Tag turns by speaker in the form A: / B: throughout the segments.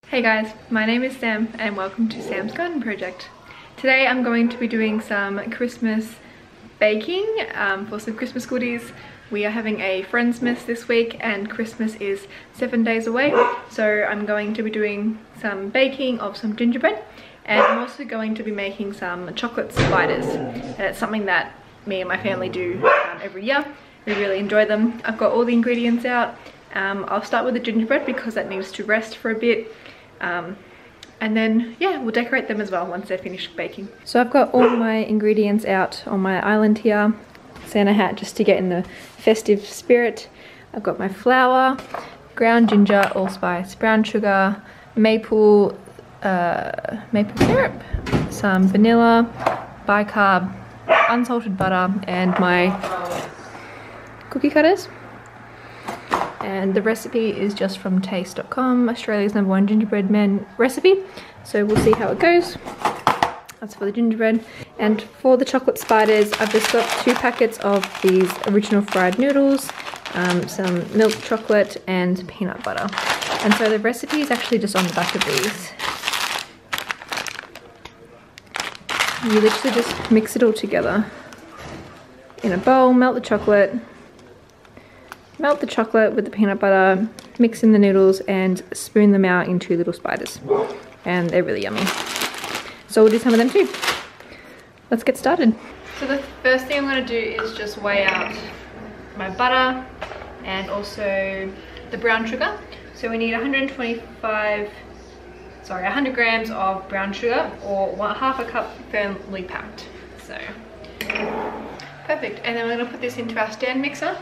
A: Hey guys, my name is Sam and welcome to Sam's Garden Project. Today I'm going to be doing some Christmas baking for some Christmas goodies. We are having a Friendsmas this week and Christmas is 7 days away. So I'm going to be doing some baking of some gingerbread, and I'm also going to be making some chocolate spiders. And it's something that me and my family do every year. We really enjoy them. I've got all the ingredients out. I'll start with the gingerbread because that needs to rest for a bit. And then yeah, we'll decorate them as well once they're finished baking. So I've got all my ingredients out on my island here. Santa hat just to get in the festive spirit. I've got my flour, ground ginger, allspice, brown sugar, maple syrup, some vanilla, bicarb, unsalted butter, and my cookie cutters. And the recipe is just from taste.com, Australia's #1 gingerbread man recipe. So we'll see how it goes. That's for the gingerbread. And for the chocolate spiders, I've just got 2 packets of these original fried noodles, some milk chocolate and peanut butter. And so the recipe is actually just on the back of these. You literally just mix it all together in a bowl, melt the chocolate with the peanut butter, mix in the noodles and spoon them out into little spiders. And they're really yummy. So we'll do some of them too. Let's get started. So the first thing I'm going to do is just weigh out my butter and also the brown sugar. So we need 100 grams of brown sugar, or half a cup firmly packed. So perfect. And then we're going to put this into our stand mixer.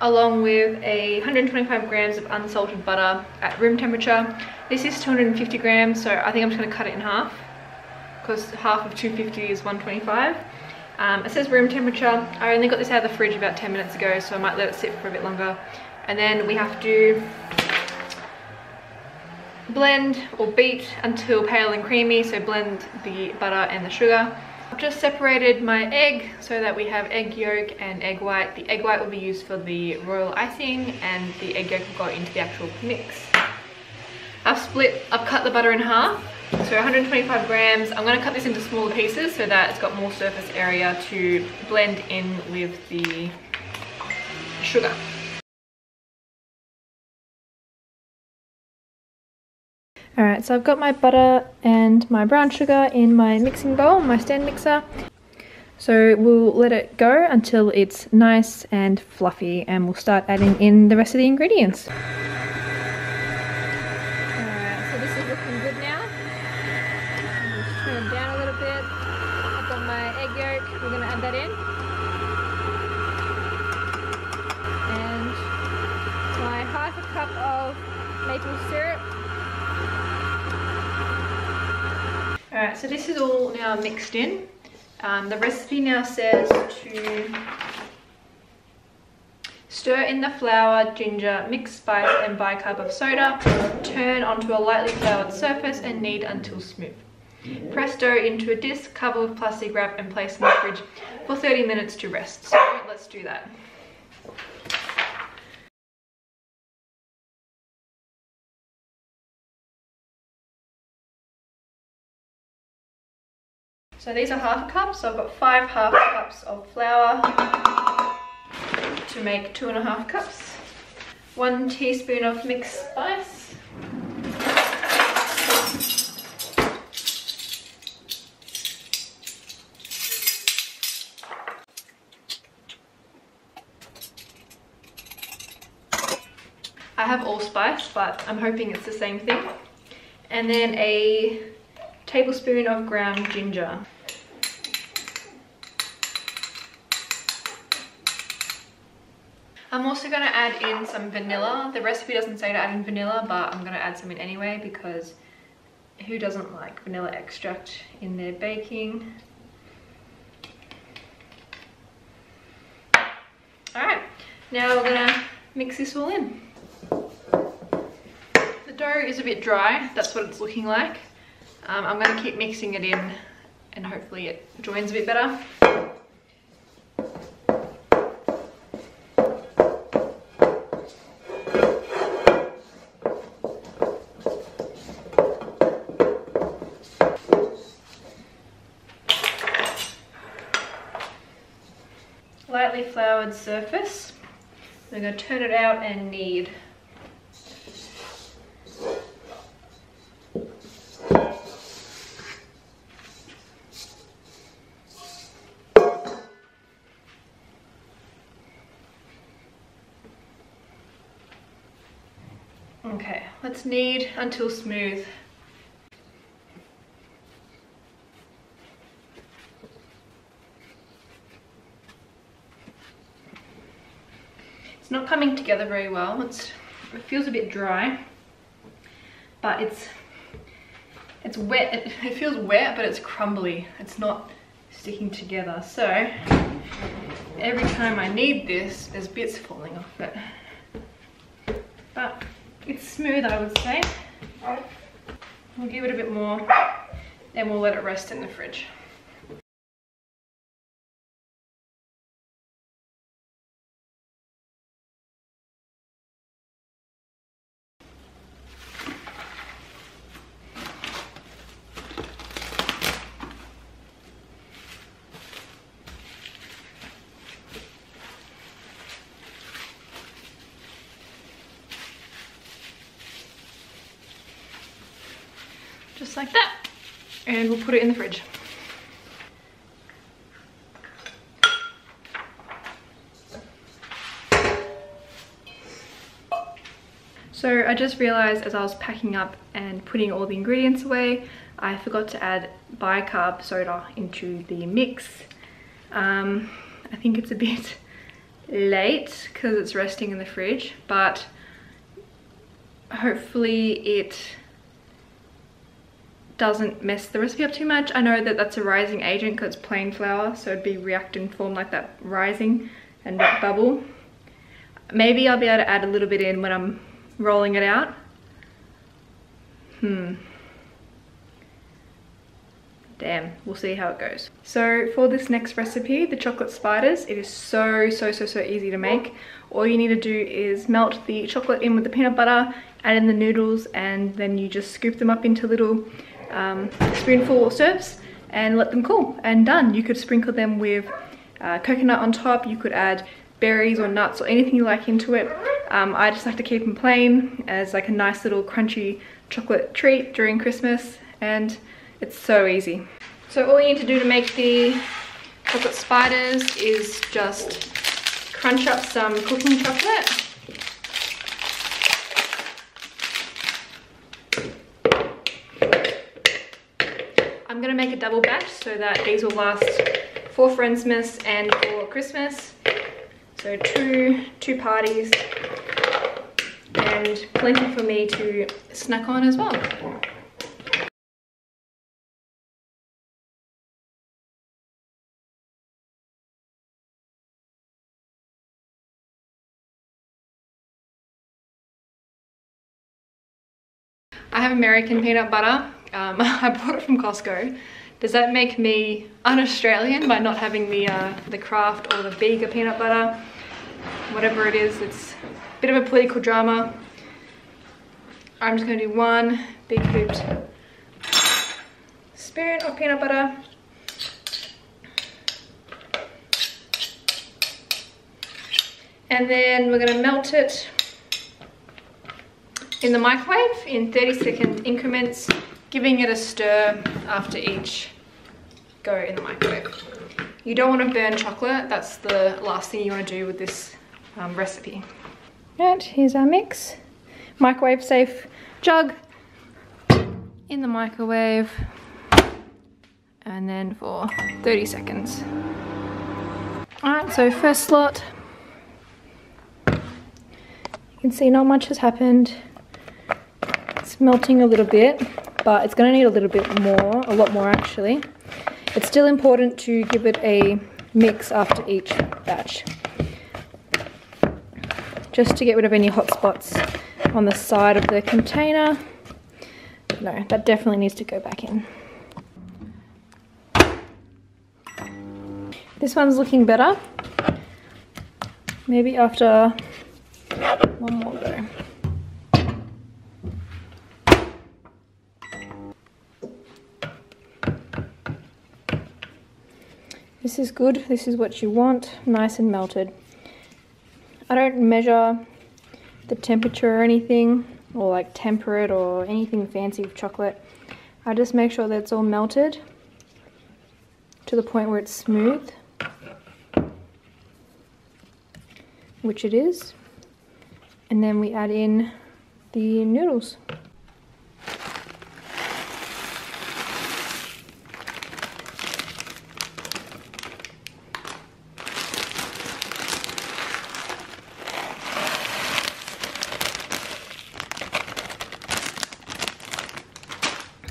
A: Along with 125 grams of unsalted butter at room temperature. This is 250 grams, so I think I'm just going to cut it in half, because half of 250 is 125. It says room temperature. I only got this out of the fridge about 10 minutes ago, so I might let it sit for a bit longer. And then we have to blend or beat until pale and creamy, so blend the butter and the sugar. I've just separated my egg so that we have egg yolk and egg white. The egg white will be used for the royal icing and the egg yolk will go into the actual mix. I've cut the butter in half, so 125 grams. I'm going to cut this into smaller pieces so that it's got more surface area to blend in with the sugar. Alright, so I've got my butter and my brown sugar in my mixing bowl, my stand mixer. So we'll let it go until it's nice and fluffy, and we'll start adding in the rest of the ingredients. Alright, so this is looking good now. I'll just turn it down a little bit. I've got my egg yolk, we're going to add that in. And my half a cup of maple syrup. Alright, so this is all now mixed in. The recipe now says to stir in the flour, ginger, mixed spice and bicarb of soda. Turn onto a lightly floured surface and knead until smooth. Press dough into a disc, cover with plastic wrap and place in the fridge for 30 minutes to rest. So let's do that. So these are half a cup, so I've got 5 half cups of flour to make 2.5 cups. 1 teaspoon of mixed spice. I have allspice, but I'm hoping it's the same thing. And then a tablespoon of ground ginger. I'm also going to add in some vanilla. The recipe doesn't say to add in vanilla, but I'm going to add some in anyway because who doesn't like vanilla extract in their baking? Alright, now we're going to mix this all in. The dough is a bit dry, that's what it's looking like. I'm going to keep mixing it in and hopefully it joins a bit better. lightly floured surface. We're going to turn it out and knead. Okay, let's knead until smooth. It's not coming together very well. It feels a bit dry, but it's wet. It feels wet, but it's crumbly. It's not sticking together. So every time I knead this, there's bits falling off it. But it's smooth, I would say. We'll give it a bit more, then we'll let it rest in the fridge. Just like that, and we'll put it in the fridge. So I just realized as I was packing up and putting all the ingredients away, I forgot to add bicarb soda into the mix. I think it's a bit late because it's resting in the fridge, but hopefully it doesn't mess the recipe up too much. I know that that's a rising agent because it's plain flour, so it'd be react and form like that, rising and not bubble. Maybe I'll be able to add a little bit in when I'm rolling it out. Damn, we'll see how it goes. So for this next recipe, the chocolate spiders, it is so easy to make. All you need to do is melt the chocolate in with the peanut butter, add in the noodles, and then you just scoop them up into little spoonful serves and let them cool, and done. You could sprinkle them with coconut on top. You could add berries or nuts or anything you like into it. I just like to keep them plain as like a nice little crunchy chocolate treat during Christmas, and it's so easy. So all you need to do to make the chocolate spiders is just crunch up some cooking chocolate. I'm gonna make a double batch so that these will last for Friendsmas and for Christmas. So two parties and plenty for me to snack on as well. I have American peanut butter. I bought it from Costco. Does that make me un-Australian by not having the Kraft or the Bega peanut butter? Whatever it is, it's a bit of a political drama. I'm just going to do one big hooped spoon of peanut butter. And then we're going to melt it in the microwave in 30-second increments, giving it a stir after each go in the microwave. You don't want to burn chocolate. That's the last thing you want to do with this recipe. And here's our mix. Microwave safe jug in the microwave, and then for 30 seconds. Alright, so first slot. You can see not much has happened. It's melting a little bit, but it's going to need a little bit more, a lot more actually. It's still important to give it a mix after each batch, just to get rid of any hot spots on the side of the container. No, that definitely needs to go back in. This one's looking better. Maybe after one more go. this is good. This is what you want, nice and melted. I don't measure the temperature or anything, or like temper it or anything fancy with chocolate. I just make sure that it's all melted to the point where it's smooth, which it is. And then we add in the noodles.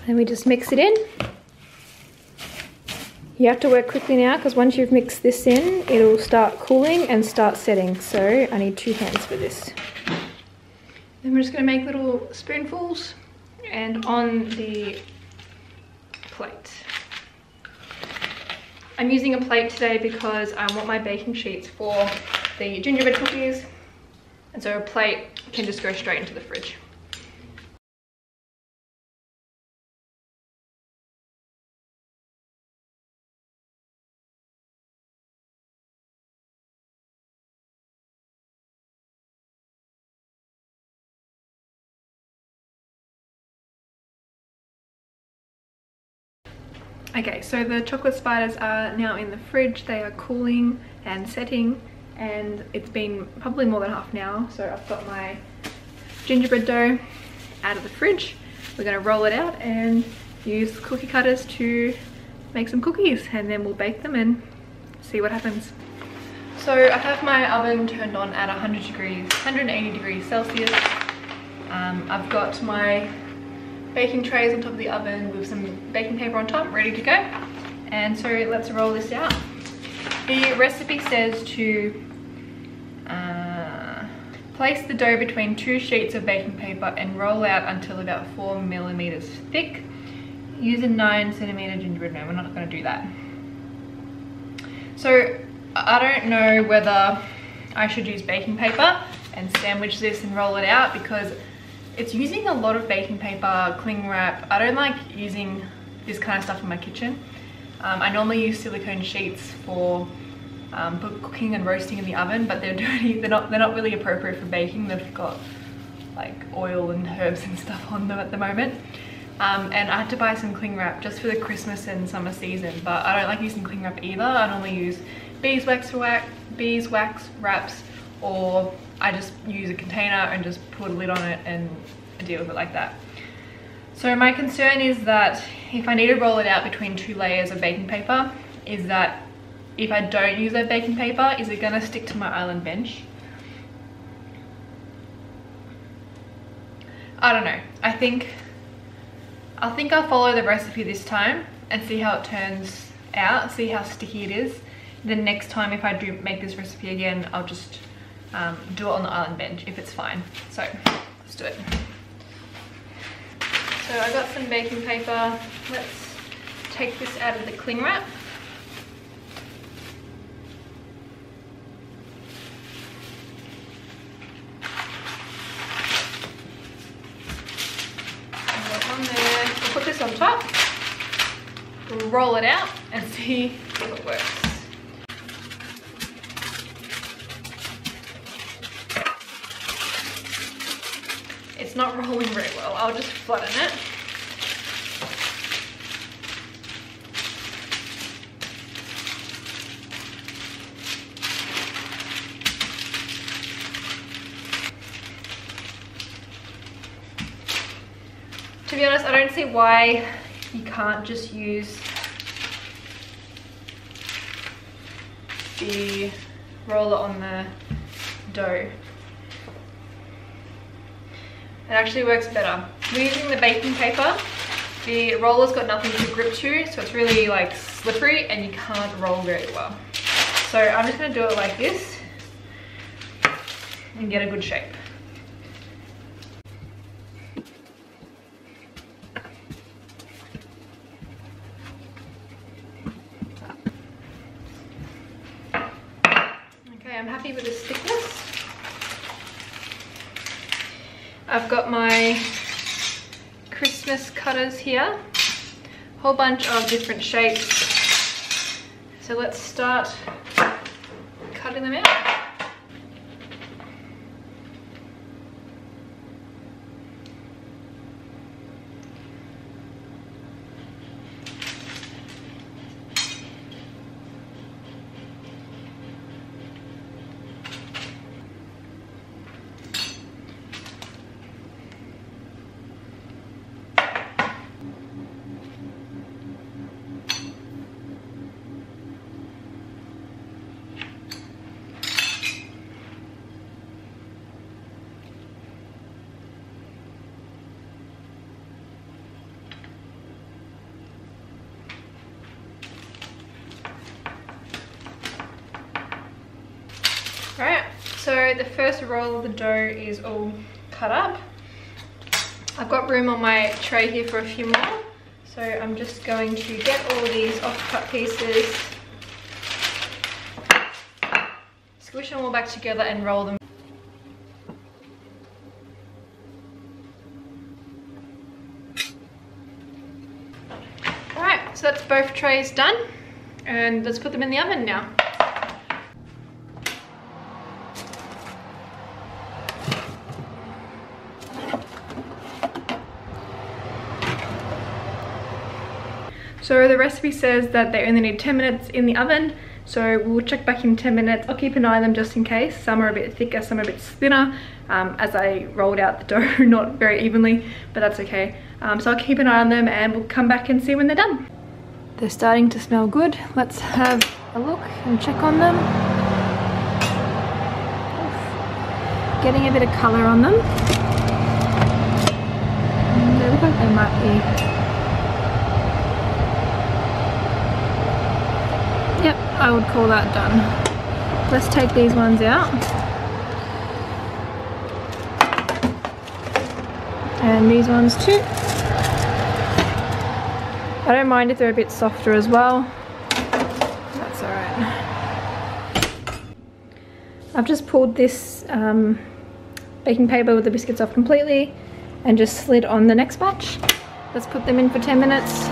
A: And we just mix it in. You have to work quickly now because once you've mixed this in, it'll start cooling and start setting. So I need 2 hands for this. Then we're just going to make little spoonfuls and on the plate. I'm using a plate today because I want my baking sheets for the gingerbread cookies. And so a plate can just go straight into the fridge. Okay, so the chocolate spiders are now in the fridge. They are cooling and setting, and it's been probably more than half an hour. So I've got my gingerbread dough out of the fridge. We're going to roll it out and use cookie cutters to make some cookies, and then we'll bake them and see what happens. So I have my oven turned on at 180 degrees Celsius. I've got my baking trays on top of the oven with some baking paper on top, ready to go. And so let's roll this out. The recipe says to place the dough between 2 sheets of baking paper and roll out until about 4 millimeters thick. Use a 9 centimeter gingerbread man. We're not going to do that. So I don't know whether I should use baking paper and sandwich this and roll it out because it's using a lot of baking paper, cling wrap. I don't like using this kind of stuff in my kitchen. I normally use silicone sheets for cooking and roasting in the oven, but they're dirty. They're not really appropriate for baking. They've got like oil and herbs and stuff on them at the moment. And I had to buy some cling wrap just for the Christmas and summer season, but I don't like using cling wrap either. I normally use beeswax wraps, or I just use a container and just put a lid on it and deal with it like that. So my concern is that if I need to roll it out between 2 layers of baking paper, is that if I don't use that baking paper, is it going to stick to my island bench? I don't know. I think I'll follow the recipe this time and see how it turns out, see how sticky it is. Then next time if I do make this recipe again, I'll just do it on the island bench if it's fine. So let's do it. So I got some baking paper. Let's take this out of the cling wrap. On there. We'll put this on top. We'll roll it out and see if it works. It's not rolling very well. I'll just flatten it. To be honest, I don't see why you can't just use the roller on the dough. It actually works better. We're using the baking paper. The roller's got nothing to grip to, so it's really like slippery and you can't roll very well. So I'm just gonna do it like this and get a good shape. Okay, I'm happy with this thickness. I've got my Christmas cutters here, whole bunch of different shapes. So let's start cutting them out. Alright, so the first roll of the dough is all cut up. I've got room on my tray here for a few more, so I'm just going to get all these off-cut pieces, squish them all back together and roll them. Alright, so that's both trays done, and let's put them in the oven now. So the recipe says that they only need 10 minutes in the oven, so we'll check back in 10 minutes. I'll keep an eye on them just in case. Some are a bit thicker, some are a bit thinner, as I rolled out the dough, not very evenly, but that's okay. So I'll keep an eye on them and we'll come back and see when they're done. They're starting to smell good. Let's have a look and check on them. Getting a bit of colour on them. They look like they might be... Yep, I would call that done. Let's take these ones out. And these ones too. I don't mind if they're a bit softer as well. That's alright. I've just pulled this baking paper with the biscuits off completely and just slid on the next batch. Let's put them in for 10 minutes.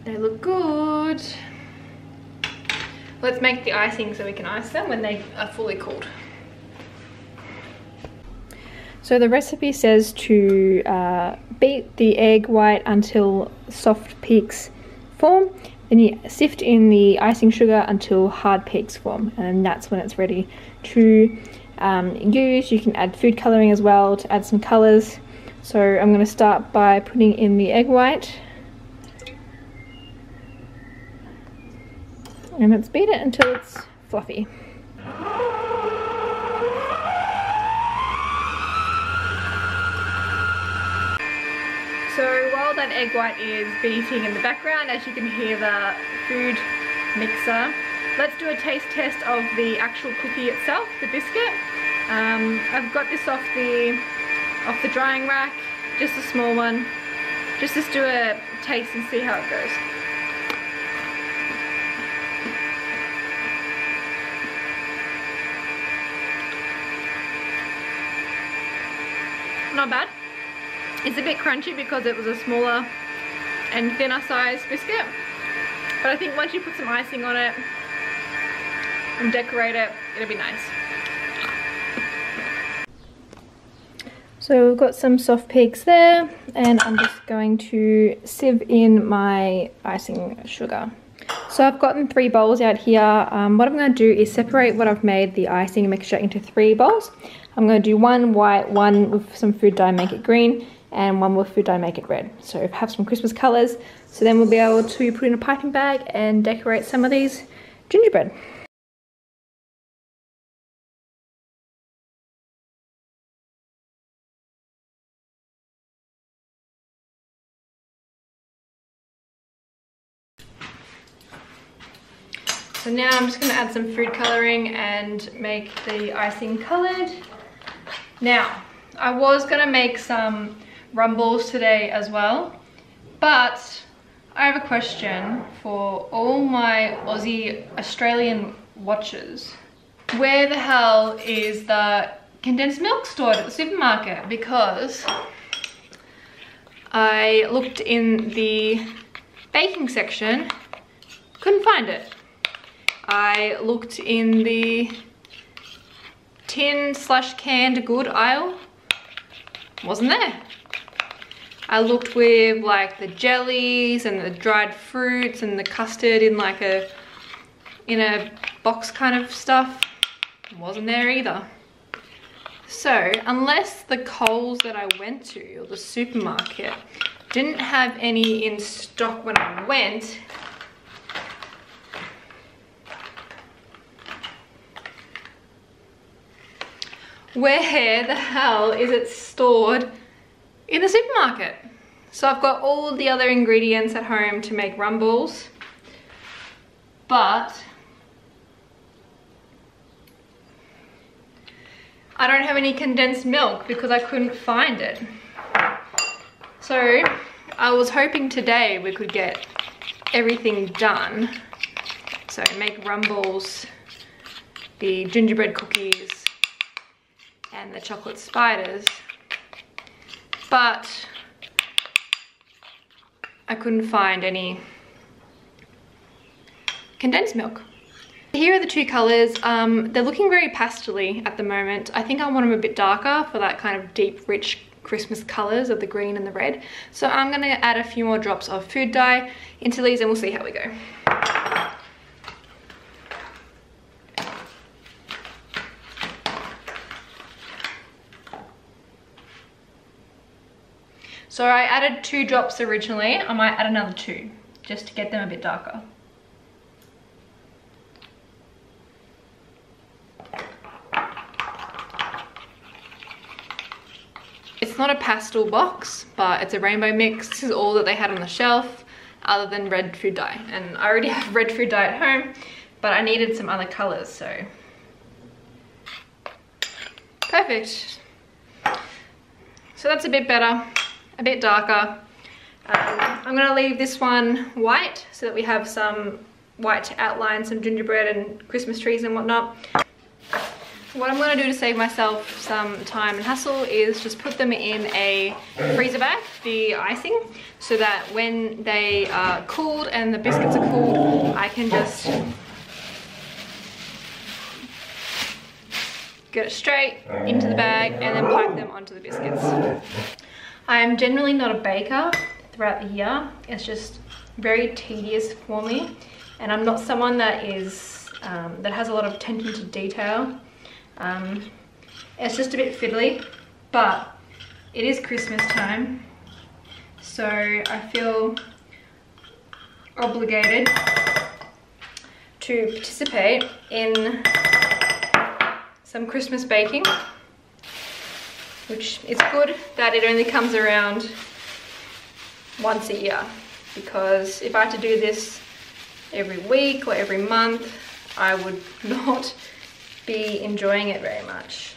A: They look good. Let's make the icing so we can ice them when they are fully cooled. So the recipe says to beat the egg white until soft peaks form. Then you sift in the icing sugar until hard peaks form, and that's when it's ready to use. You can add food colouring as well to add some colours. So I'm going to start by putting in the egg white. And let's beat it until it's fluffy. So while that egg white is beating in the background, as you can hear the food mixer, let's do a taste test of the actual cookie itself, the biscuit. I've got this off the drying rack, just a small one. Just let's do a taste and see how it goes. Not bad. It's a bit crunchy because it was a smaller and thinner size biscuit, but I think once you put some icing on it and decorate it, it'll be nice. So we've got some soft peaks there, and I'm just going to sieve in my icing sugar. So I've gotten 3 bowls out here. What I'm going to do is separate what I've made the icing mixture into 3 bowls. I'm going to do one white, one with some food dye, make it green, and one with food dye, make it red. So have some Christmas colours. So then we'll be able to put in a piping bag and decorate some of these gingerbread. So now I'm just going to add some food colouring and make the icing coloured. Now, I was going to make some rumbles today as well, but I have a question for all my Aussie Australian watchers. Where the hell is the condensed milk stored at the supermarket? Because I looked in the baking section, couldn't find it. I looked in the tin/canned good aisle, wasn't there. I looked with like the jellies and the dried fruits and the custard in like a box kind of stuff, wasn't there either. So unless the Coles that I went to, or the supermarket, didn't have any in stock when I went, where the hell is it stored in the supermarket? So I've got all the other ingredients at home to make rumbles, but I don't have any condensed milk because I couldn't find it. So I was hoping today we could get everything done. So make rumbles, the gingerbread cookies, and the chocolate spiders. But I couldn't find any condensed milk. Here are the two colors. They're looking very pastel-y at the moment. I think I want them a bit darker for that kind of deep, rich Christmas colors of the green and the red. So I'm gonna add a few more drops of food dye into these and we'll see how we go. So I added 2 drops originally. I might add another 2 just to get them a bit darker. It's not a pastel box, but it's a rainbow mix. This is all that they had on the shelf other than red food dye. And I already have red food dye at home, but I needed some other colors, so. Perfect. So that's a bit better. A bit darker. I'm gonna leave this one white so that we have some white to outline some gingerbread and Christmas trees and whatnot. What I'm gonna do to save myself some time and hassle is just put them in a freezer bag, the icing, so that when they are cooled and the biscuits are cooled, I can just get it straight into the bag and then pipe them onto the biscuits. I am generally not a baker throughout the year. It's just very tedious for me. And I'm not someone that is, that has a lot of attention to detail. It's just a bit fiddly, but it is Christmas time. So I feel obligated to participate in some Christmas baking, which is good that it only comes around once a year, because if I had to do this every week or every month, I would not be enjoying it very much.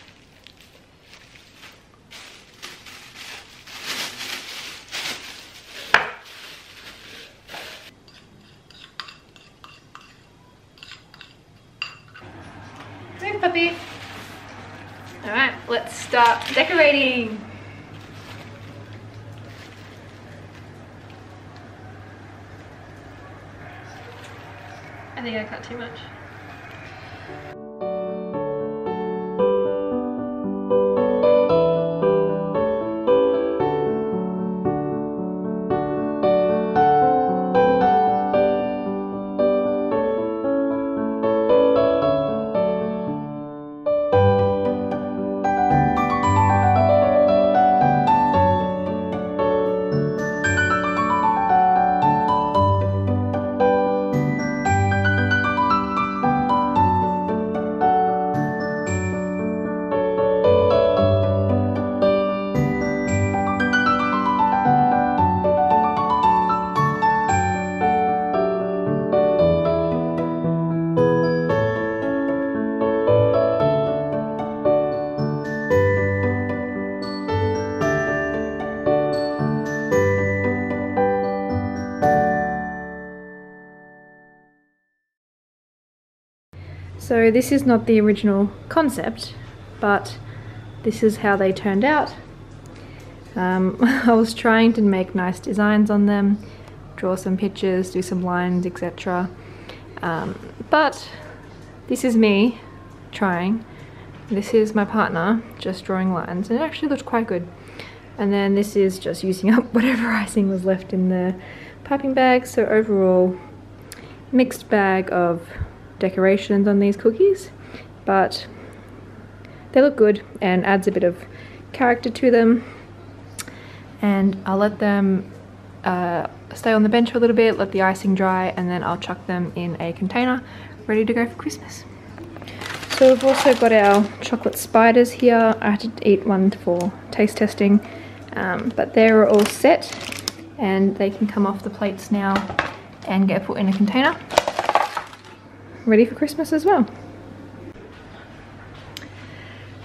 A: Hey puppy. All right, let's start decorating. I think I cut too much. So this is not the original concept, but this is how they turned out. I was trying to make nice designs on them, draw some pictures, do some lines, etc. But this is me trying. This is my partner just drawing lines, and it actually looked quite good. And then this is just using up whatever icing was left in the piping bag. So overall, mixed bag of decorations on these cookies, but they look good and adds a bit of character to them. And I'll let them stay on the bench for a little bit, let the icing dry, and then I'll chuck them in a container ready to go for Christmas. So we've also got our chocolate spiders here. I had to eat one for taste testing, but they're all set and they can come off the plates now and get put in a container ready for Christmas as well.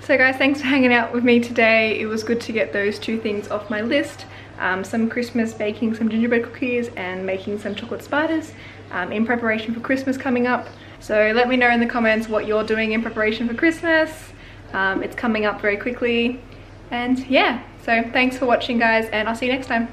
A: So guys, thanks for hanging out with me today. It was good to get those two things off my list. Some Christmas baking, some gingerbread cookies, and making some chocolate spiders in preparation for Christmas coming up. So let me know in the comments what you're doing in preparation for Christmas. It's coming up very quickly. And yeah, so thanks for watching guys, and I'll see you next time.